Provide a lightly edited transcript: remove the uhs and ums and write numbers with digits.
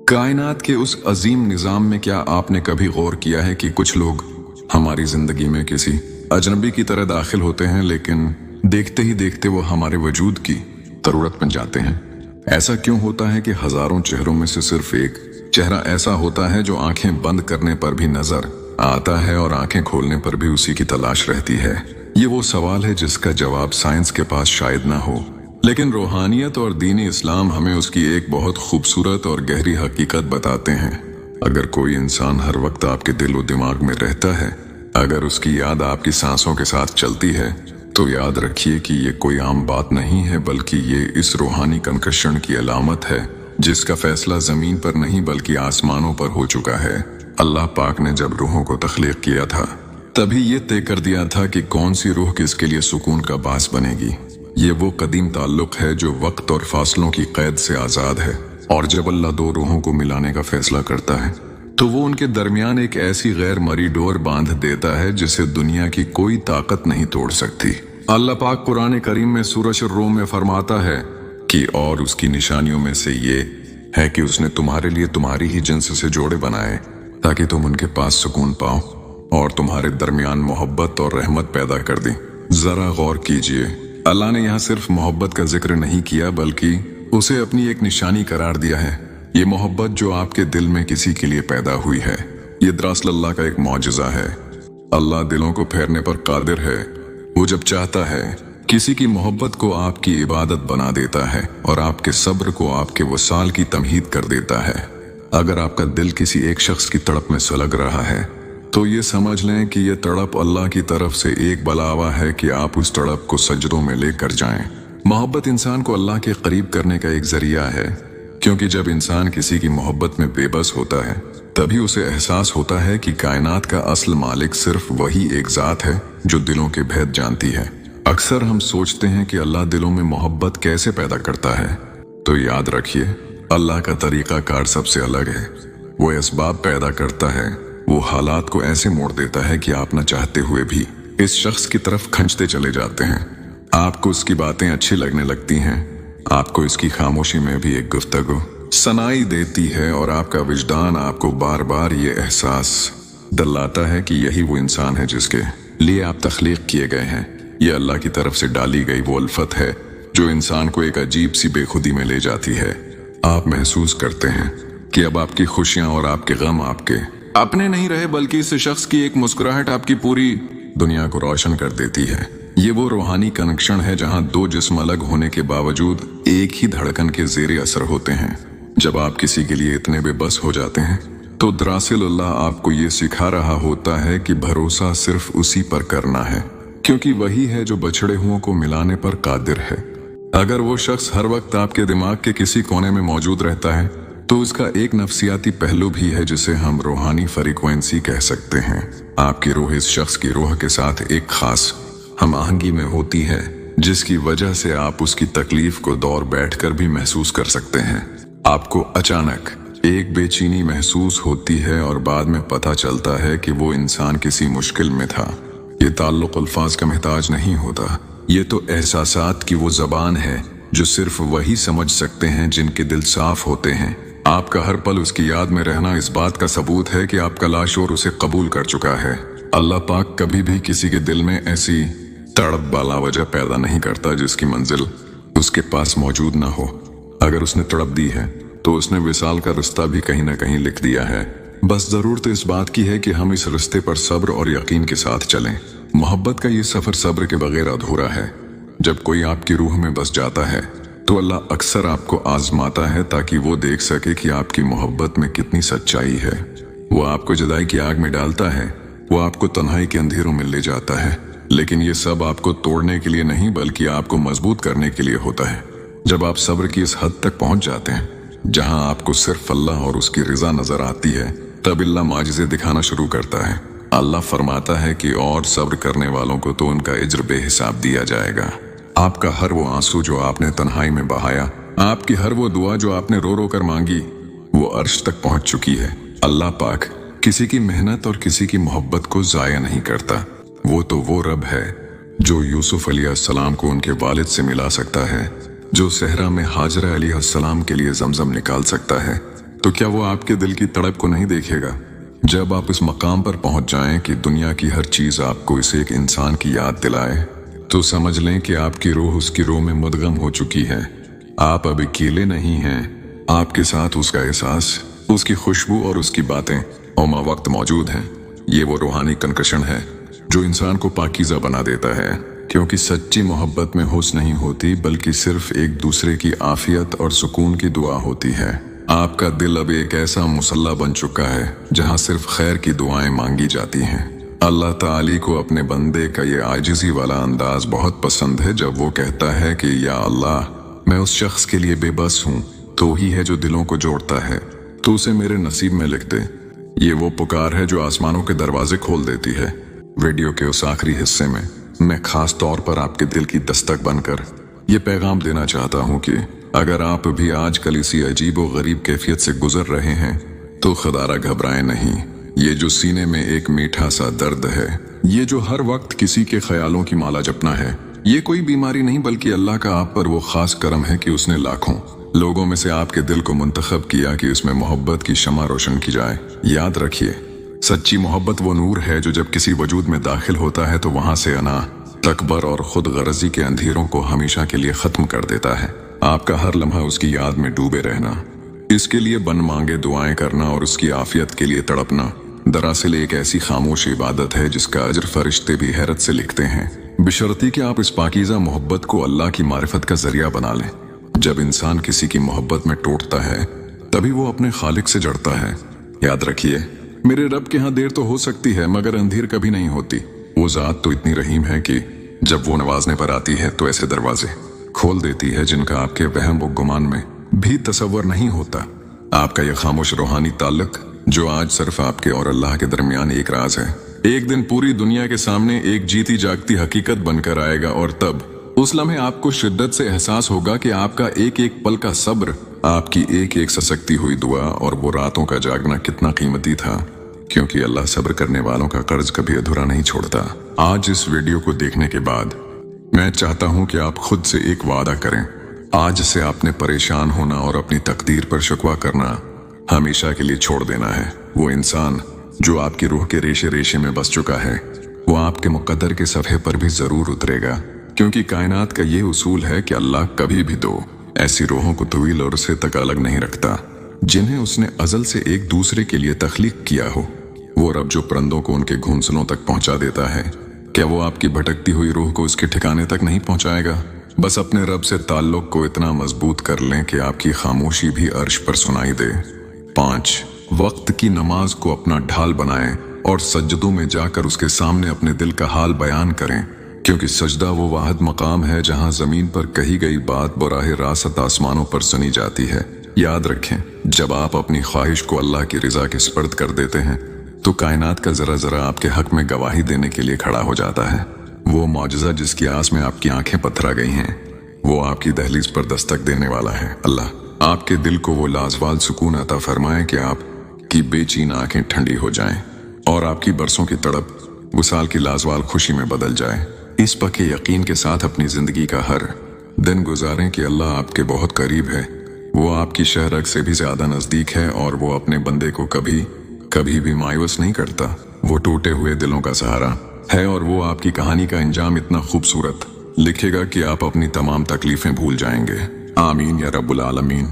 कायनात के उस अजीम निज़ाम में क्या आपने कभी गौर किया है कि कुछ लोग हमारी जिंदगी में किसी अजनबी की तरह दाखिल होते हैं, लेकिन देखते ही देखते वो हमारे वजूद की जरूरत बन जाते हैं। ऐसा क्यों होता है कि हजारों चेहरों में से सिर्फ एक चेहरा ऐसा होता है जो आंखें बंद करने पर भी नजर आता है और आंखें खोलने पर भी उसी की तलाश रहती है? ये वो सवाल है जिसका जवाब साइंस के पास शायद ना हो, लेकिन रूहानियत और दीनी इस्लाम हमें उसकी एक बहुत खूबसूरत और गहरी हकीकत बताते हैं। अगर कोई इंसान हर वक्त आपके दिल और दिमाग में रहता है, अगर उसकी याद आपकी सांसों के साथ चलती है, तो याद रखिए कि ये कोई आम बात नहीं है, बल्कि ये इस रूहानी कंकशन की अलामत है जिसका फैसला जमीन पर नहीं बल्कि आसमानों पर हो चुका है। अल्लाह पाक ने जब रूहों को तख्लीक किया था, तभी ये तय कर दिया था कि कौन सी रूह किसके लिए सुकून का बास बनेगी। ये वो कदीम ताल्लुक है जो वक्त और फासलों की कैद से आजाद है, और जब अल्लाह दो रूहों को मिलाने का फैसला करता है तो वो उनके दरमियान एक ऐसी गैर मरी डोर बांध देता है जिसे दुनिया की कोई ताकत नहीं तोड़ सकती। अल्लाह पाक कुरान करीम में सूरह रूम में फरमाता है कि और उसकी निशानियों में से ये है कि उसने तुम्हारे लिए तुम्हारी ही जिन्स से जोड़े बनाए ताकि तुम उनके पास सुकून पाओ, और तुम्हारे दरमियान मोहब्बत और रहमत पैदा कर दी। जरा गौर कीजिए, अल्लाह ने यहाँ सिर्फ मोहब्बत का जिक्र नहीं किया बल्कि उसे अपनी एक निशानी करार दिया है। ये मोहब्बत जो आपके दिल में किसी के लिए पैदा हुई है, ये दरअसल अल्लाह का एक मौजज़ा है। अल्लाह दिलों को फेरने पर कादिर है। वो जब चाहता है किसी की मोहब्बत को आपकी इबादत बना देता है और आपके सब्र को आपके वसाल की तमहीद कर देता है। अगर आपका दिल किसी एक शख्स की तड़प में सुलग रहा है तो ये समझ लें कि ये तड़प अल्लाह की तरफ से एक बलावा है कि आप उस तड़प को सजदों में लेकर जाएं। मोहब्बत इंसान को अल्लाह के करीब करने का एक जरिया है, क्योंकि जब इंसान किसी की मोहब्बत में बेबस होता है तभी उसे एहसास होता है कि कायनात का असल मालिक सिर्फ वही एक जात है जो दिलों के भेद जानती है। अक्सर हम सोचते हैं कि अल्लाह दिलों में मोहब्बत कैसे पैदा करता है, तो याद रखिए अल्लाह का तरीका कार सबसे अलग है। वो असबाब पैदा करता है, वो हालात को ऐसे मोड़ देता है कि आप न चाहते हुए भी इस शख्स की तरफ खंचते चले जाते हैं। आपको उसकी बातें अच्छी लगने लगती हैं, आपको इसकी खामोशी में भी एक गुफ्तगू सनाई देती है, और आपका विजदान आपको बार बार ये एहसास दिलाता है कि यही वो इंसान है जिसके लिए आप तख्लीक किए गए हैं। ये अल्लाह की तरफ से डाली गई वो उल्फत है जो इंसान को एक अजीब सी बेखुदी में ले जाती है। आप महसूस करते हैं कि अब आपकी खुशियां और आपके गम आपके अपने नहीं रहे, बल्कि इस शख्स की एक मुस्कुराहट आपकी पूरी दुनिया को रोशन कर देती है। ये वो रूहानी कनेक्शन है जहां दो जिस्म अलग होने के बावजूद एक ही धड़कन के जेरे असर होते हैं। जब आप किसी के लिए इतने बेबस हो जाते हैं तो दरअसल अल्लाह आपको ये सिखा रहा होता है कि भरोसा सिर्फ उसी पर करना है, क्योंकि वही है जो बछड़े हुओं को मिलाने पर कादिर है। अगर वो शख्स हर वक्त आपके दिमाग के किसी कोने में मौजूद रहता है तो उसका एक नफ्सियाती पहलू भी है जिसे हम रूहानी फ्रीक्वेंसी कह सकते हैं। आपकी रूह इस शख्स की रूह के साथ एक खास हम आहंगी में होती है, जिसकी वजह से आप उसकी तकलीफ को दौर बैठकर भी महसूस कर सकते हैं। आपको अचानक एक बेचैनी महसूस होती है और बाद में पता चलता है कि वो इंसान किसी मुश्किल में था। ये ताल्लुक अल्फाज का महताज नहीं होता, ये तो एहसासात की वो जबान है जो सिर्फ वही समझ सकते हैं जिनके दिल साफ होते हैं। आपका हर पल उसकी याद में रहना इस बात का सबूत है कि आपका लाशोर उसे कबूल कर चुका है। अल्लाह पाक कभी भी किसी के दिल में ऐसी तड़प बाला वजह पैदा नहीं करता जिसकी मंजिल उसके पास मौजूद ना हो। अगर उसने तड़प दी है तो उसने विसाल का रास्ता भी कहीं ना कहीं लिख दिया है। बस जरूरत इस बात की है कि हम इस रास्ते पर सब्र और यकीन के साथ चलें। मोहब्बत का ये सफर सब्र के बगैर अधूरा है। जब कोई आपकी रूह में बस जाता है तो अल्लाह अक्सर आपको आजमाता है ताकि वो देख सके कि आपकी मोहब्बत में कितनी सच्चाई है। वो आपको जुदाई की आग में डालता है, वो आपको तन्हाई के अंधेरों में ले जाता है, लेकिन ये सब आपको तोड़ने के लिए नहीं बल्कि आपको मजबूत करने के लिए होता है। जब आप सब्र की इस हद तक पहुंच जाते हैं जहां आपको सिर्फ अल्लाह और उसकी रिजा नजर आती है, तब अल्लाह माजिज़े दिखाना शुरू करता है। अल्लाह फरमाता है कि और सब्र करने वालों को तो उनका इज्र बेहिसाब दिया जाएगा। आपका हर वो आंसू जो आपने तन्हाई में बहाया, आपकी हर वो दुआ जो आपने रो रो कर मांगी, वो अर्श तक पहुंच चुकी है। अल्लाह पाक किसी की मेहनत और किसी की मोहब्बत को जाया नहीं करता। वो तो वो रब है जो यूसुफ अलैहिस्सलाम को उनके वालिद से मिला सकता है, जो सहरा में हाजरा अलैहिस्सलाम के लिए जमजम निकाल सकता है, तो क्या वो आपके दिल की तड़प को नहीं देखेगा? जब आप इस मकाम पर पहुंच जाएं कि दुनिया की हर चीज आपको इस एक इंसान की याद दिलाए, तो समझ लें कि आपकी रूह उसकी रूह में मुद्गम हो चुकी है। आप अब अकेले नहीं हैं। आपके साथ उसका एहसास, उसकी खुशबू और उसकी बातें औमा वक्त मौजूद हैं। ये वो रूहानी कनकशन है जो इंसान को पाकीज़ा बना देता है, क्योंकि सच्ची मोहब्बत में हुस्न नहीं होती, बल्कि सिर्फ एक दूसरे की आफियत और सुकून की दुआ होती है। आपका दिल अब एक ऐसा मुसल्ला बन चुका है जहां सिर्फ खैर की दुआएं मांगी जाती हैं। अल्लाह ताली को अपने बंदे का ये आजिज़ी वाला अंदाज बहुत पसंद है, जब वो कहता है कि या अल्लाह, मैं उस शख्स के लिए बेबस हूँ, तो ही है जो दिलों को जोड़ता है, तो उसे मेरे नसीब में लिख दे। ये वो पुकार है जो आसमानों के दरवाजे खोल देती है। वीडियो के उस आखिरी हिस्से में मैं खास तौर पर आपके दिल की दस्तक बनकर ये पैगाम देना चाहता हूँ कि अगर आप भी आजकल इसी अजीब व गरीब कैफियत से गुजर रहे हैं, तो खदारा घबराएं नहीं। ये जो सीने में एक मीठा सा दर्द है, ये जो हर वक्त किसी के ख्यालों की माला जपना है, ये कोई बीमारी नहीं, बल्कि अल्लाह का आप पर वो खास करम है कि उसने लाखों लोगों में से आपके दिल को मुंतखब किया कि उसमें मोहब्बत की शमा रोशन की जाए। याद रखिए, सच्ची मोहब्बत वो नूर है जो जब किसी वजूद में दाखिल होता है तो वहां से अना, तकबर और खुद गर्जी के अंधेरों को हमेशा के लिए खत्म कर देता है। आपका हर लम्हा उसकी याद में डूबे रहना, इसके लिए बन मांगे दुआएं करना और उसकी आफियत के लिए तड़पना दरअसल एक ऐसी खामोश इबादत है जिसका अजर फरिश्ते भी हैरत से लिखते हैं, बशर्ती कि आप इस पाकीज़ा मोहब्बत को अल्लाह की मारिफत का जरिया बना लें। जब इंसान किसी की मोहब्बत में टूटता है, तभी वो अपने खालिक से जड़ता है। याद रखिए, मेरे रब के यहाँ देर तो हो सकती है, मगर अंधेर कभी नहीं होती। वो जात तो इतनी रहीम है कि जब वो नवाजने पर आती है तो ऐसे दरवाजे खोल देती है जिनका आपके वहम व गुमान में भी तसव्वुर नहीं होता। आपका यह खामोश रूहानी ताल्लुक जो आज सिर्फ आपके और अल्लाह के दरमियान एक राज है, एक दिन पूरी दुनिया के सामने एक जीती जागती हकीकत बनकर आएगा, और तब उस लम्हे आपको शिद्दत से एहसास होगा कि आपका एक एक पल का सब्र, आपकी एक एक ससकती हुई दुआ और वो रातों का जागना कितना कीमती था, क्योंकि अल्लाह सब्र करने वालों का कर्ज कभी अधूरा नहीं छोड़ता। आज इस वीडियो को देखने के बाद मैं चाहता हूं कि आप खुद से एक वादा करें। आज से आपने परेशान होना और अपनी तकदीर पर शिकवा करना हमेशा के लिए छोड़ देना है। वो इंसान जो आपकी रूह के रेशे रेशे में बस चुका है, वो आपके मुकद्दर के सफ़े पर भी जरूर उतरेगा, क्योंकि कायनात का ये उसूल है कि अल्लाह कभी भी दो ऐसी रूहों को तवील और से तक अलग नहीं रखता जिन्हें उसने अजल से एक दूसरे के लिए तख्लीक किया हो। वो रब जो परंदों को उनके घोंसलों तक पहुंचा देता है, क्या वो आपकी भटकती हुई रूह को उसके ठिकाने तक नहीं पहुंचाएगा? बस अपने रब से ताल्लुक को इतना मजबूत कर लें कि आपकी खामोशी भी अर्श पर सुनाई दे। 5. वक्त की नमाज को अपना ढाल बनाएं और सजदों में जाकर उसके सामने अपने दिल का हाल बयान करें, क्योंकि सजदा वो वाहिद मकाम है जहां जमीन पर कही गई बात बराह रास्त आसमानों पर सुनी जाती है। याद रखें, जब आप अपनी ख्वाहिश को अल्लाह की रिजा के स्पर्द कर देते हैं, तो कायनात का जरा जरा आपके हक में गवाही देने के लिए खड़ा हो जाता है। वो मौजज़ा जिसकी आस में आपकी आंखें पथरा गई हैं, वो आपकी दहलीज पर दस्तक देने वाला है। अल्लाह आपके दिल को वो लाजवाल सुकून अता फरमाए कि आपकी बेचैन आंखें ठंडी हो जाएं और आपकी बरसों की तड़प वसाल की लाजवाल खुशी में बदल जाए। इस पक्के यकीन के साथ अपनी जिंदगी का हर दिन गुजारें कि अल्लाह आपके बहुत करीब है, वो आपकी शहरग से भी ज्यादा नजदीक है और वो अपने बंदे को कभी भी मायूस नहीं करता। वो टूटे हुए दिलों का सहारा है और वो आपकी कहानी का अंजाम इतना खूबसूरत लिखेगा कि आप अपनी तमाम तकलीफें भूल जाएंगे। आमीन या रब्बुल आलमीन।